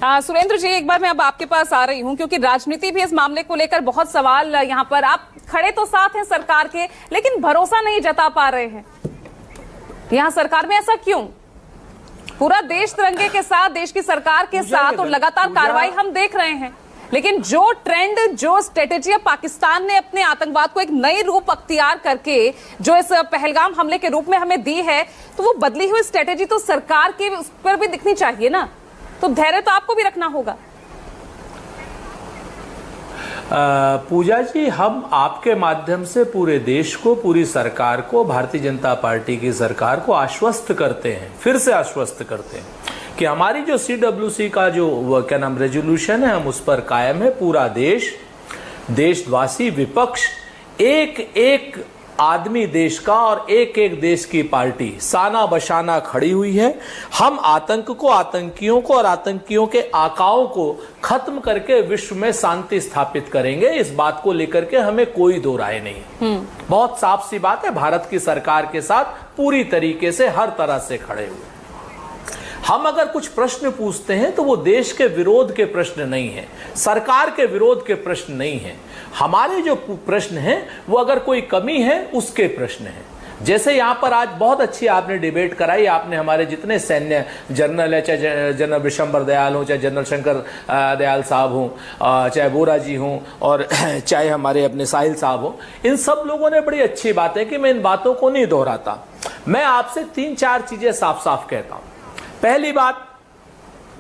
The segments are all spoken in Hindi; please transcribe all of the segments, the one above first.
सुरेंद्र जी, एक बार मैं अब आपके पास आ रही हूं क्योंकि राजनीति भी इस मामले को लेकर बहुत सवाल यहाँ पर, आप खड़े तो साथ हैं सरकार के लेकिन भरोसा नहीं जता पा रहे हैं यहाँ सरकार में। ऐसा क्यों? पूरा देश तिरंगे के साथ, देश की सरकार के साथ और लगातार कार्रवाई हम देख रहे हैं, लेकिन जो ट्रेंड, जो स्ट्रेटेजी पाकिस्तान ने अपने आतंकवाद को एक नई रूप अख्तियार करके जो इस पहलगाम हमले के रूप में हमें दी है, तो वो बदली हुई स्ट्रेटेजी तो सरकार के उस पर भी दिखनी चाहिए ना। तो धैर्य तो आपको भी रखना होगा। पूजा जी, हम आपके माध्यम से पूरे देश को, पूरी सरकार को, भारतीय जनता पार्टी की सरकार को आश्वस्त करते हैं, फिर से आश्वस्त करते हैं कि हमारी जो CWC का जो क्या नाम रेजोल्यूशन है, हम उस पर कायम है। पूरा देश, देशवासी, विपक्ष, एक एक आदमी देश का और एक एक देश की पार्टी साना बशाना खड़ी हुई है। हम आतंक को, आतंकियों को और आतंकियों के आकाओं को खत्म करके विश्व में शांति स्थापित करेंगे। इस बात को लेकर के हमें कोई दो राय नहीं। बहुत साफ सी बात है, भारत की सरकार के साथ पूरी तरीके से हर तरह से खड़े हुए। हम अगर कुछ प्रश्न पूछते हैं तो वो देश के विरोध के प्रश्न नहीं है, सरकार के विरोध के प्रश्न नहीं है। हमारे जो प्रश्न हैं वो अगर कोई कमी है उसके प्रश्न हैं। जैसे यहाँ पर आज बहुत अच्छी आपने डिबेट कराई, आपने हमारे जितने सैन्य जनरल है, चाहे जनरल विशंबर दयाल हो, चाहे जनरल शंकर दयाल साहब हों, चाहे बोरा जी हों और चाहे हमारे अपने साहिल साहब हों, इन सब लोगों ने बड़ी अच्छी बात है कि मैं इन बातों को नहीं दोहराता। मैं आपसे 3-4 चीजें साफ साफ कहता हूँ। पहली बात,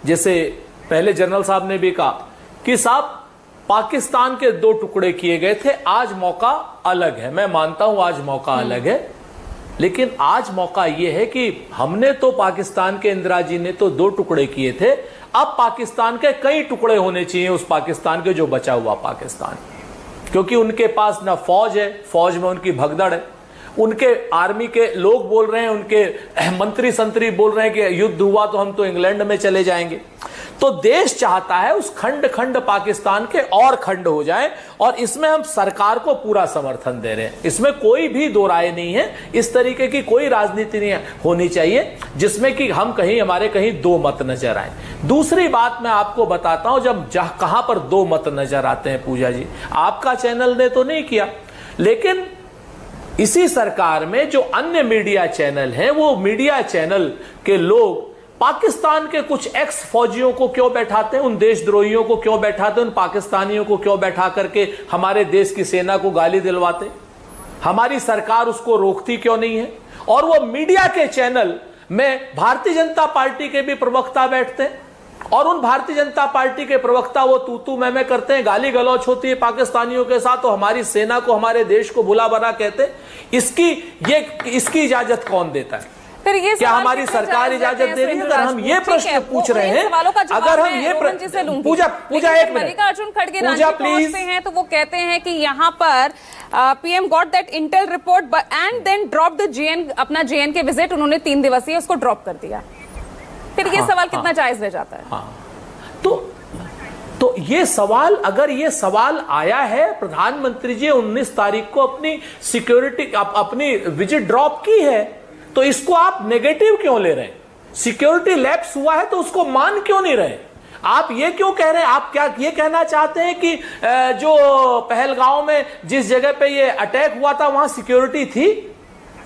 जैसे पहले जनरल साहब ने भी कहा कि साहब पाकिस्तान के 2 टुकड़े किए गए थे, आज मौका अलग है। मैं मानता हूं आज मौका अलग है, लेकिन आज मौका यह है कि हमने तो पाकिस्तान के, इंदिरा जी ने तो 2 टुकड़े किए थे, अब पाकिस्तान के कई टुकड़े होने चाहिए, उस पाकिस्तान के जो बचा हुआ पाकिस्तान, क्योंकि उनके पास ना फौज है, फौज में उनकी भगदड़ है, उनके आर्मी के लोग बोल रहे हैं, उनके मंत्री संतरी बोल रहे हैं कि युद्ध हुआ तो हम तो इंग्लैंड में चले जाएंगे। तो देश चाहता है उस खंड खंड पाकिस्तान के और खंड हो जाए, और इसमें हम सरकार को पूरा समर्थन दे रहे हैं। इसमें कोई भी दो राय नहीं है। इस तरीके की कोई राजनीति नहीं होनी चाहिए जिसमें कि हम कहीं, हमारे कहीं दो मत नजर आए। दूसरी बात मैं आपको बताता हूं, जब कहां पर दो मत नजर आते हैं पूजा जी, आपका चैनल ने तो नहीं किया, लेकिन इसी सरकार में जो अन्य मीडिया चैनल हैं, वो मीडिया चैनल के लोग पाकिस्तान के कुछ एक्स फौजियों को क्यों बैठाते हैं, उन देशद्रोहियों को क्यों बैठाते हैं, उन पाकिस्तानियों को क्यों बैठा करके हमारे देश की सेना को गाली दिलवाते, हमारी सरकार उसको रोकती क्यों नहीं है। और वो मीडिया के चैनल में भारतीय जनता पार्टी के भी प्रवक्ता बैठते हैं, और उन भारतीय जनता पार्टी के प्रवक्ता वो तू मैं करते हैं, गाली गलौच होती है पाकिस्तानियों के साथ, तो हमारी सेना को, हमारे देश को भुला भरा कहते हैं। इसकी इजाजत कौन देता है? फिर ये क्या हमारी सरकार इजाजत दे रही है? अगर हम ये प्रश्न पूछ रहे हैं, अगर हम ये पूजा एक मिनट, मल्लिकार्जुन खड़गे प्लीज हैं, तो वो कहते हैं कि यहाँ पर PM got that intel report and then drop the JN, अपना JN के विजिट उन्होंने 3 दिवसीय उसको ड्रॉप कर दिया। फिर ये सवाल कितना जायज रह जाता है? तो ये सवाल, अगर ये सवाल आया है, प्रधानमंत्री जी 19 तारीख को अपनी सिक्योरिटी, अपनी विजिट ड्रॉप की है, तो इसको आप नेगेटिव क्यों ले रहे हैं? सिक्योरिटी लैप्स हुआ है तो उसको मान क्यों नहीं रहे? आप ये क्यों कह रहे हैं? आप क्या ये कहना चाहते हैं कि जो पहलगांव में जिस जगह पे ये अटैक हुआ था वहां सिक्योरिटी थी,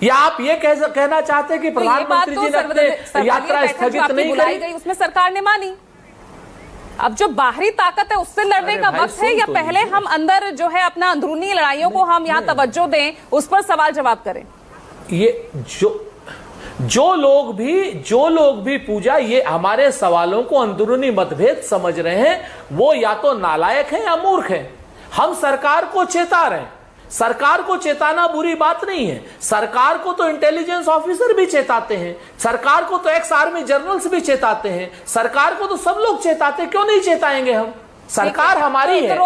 या आप ये कहना चाहते हैं कि प्रधानमंत्री जी ने अपने यात्रा स्थगित नहीं करी, उसमें सरकार ने मानी? अब जो बाहरी ताकत है उससे लड़ने का वक्त है, या पहले हम अंदर जो है अपना अंदरूनी लड़ाइयों को हम यहाँ तवज्जो दें, उस पर सवाल जवाब करें? ये जो लोग भी पूजा ये हमारे सवालों को अंदरूनी मतभेद समझ रहे हैं, वो या तो नालायक हैं या मूर्ख हैं। हम सरकार को चेता रहे हैं। सरकार को चेताना बुरी बात नहीं है। सरकार को तो इंटेलिजेंस ऑफिसर भी चेताते हैं, सरकार को तो एक्स आर्मी जनरल्स भी चेताते हैं, सरकार को तो सब लोग चेताते, क्यों नहीं चेताएंगे हम? सरकार हमारी है।